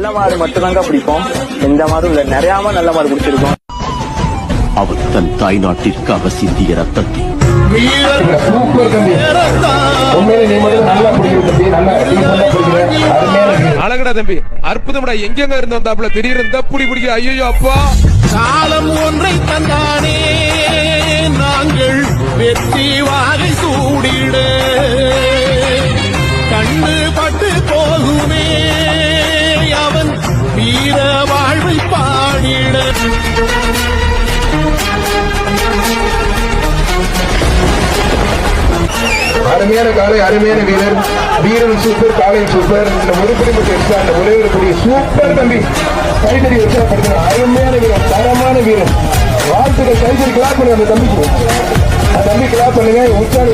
நல்ல மாடு மட்டும்தாங்க பிடிப்போம். எந்த மாடும் இல்ல, நிறைய நல்ல மாடு பிடிச்சிருக்கோம். அவர் தன் தாய் நாட்டிற்காக சிந்திய ரத்தத்தை அழகடா தம்பி, அற்புதம்டா. எங்கெங்க இருந்த வந்தாப்புல திடீர்னு புடி பிடிக்க. ஐயோ அப்பா, காலம் ஒன்றை தந்தானே நாங்கள் வெற்றி வாகை சூடிட கண்ணு பட்டு போகுமே அவன் வீர வாழ்வை பாடிட. அருமையான காலை, அருமையான வீரர், வீரன் சூப்பர், காலையும் சூப்பர். இந்த உருப்படி மட்டும் எக்ஸ்ட்ரா, இந்த ஒரே ஒரு சூப்பர் தம்பி. கைதறி உற்சாகப்படுத்தின அருமையான வீரர், தரமான வீரர். வாழ்த்துக்கள். கைதறி கிளாப் பண்ணுங்க அந்த தம்பிக்கு, அந்த தம்பி கிளாப் பண்ணுங்க. உற்சாக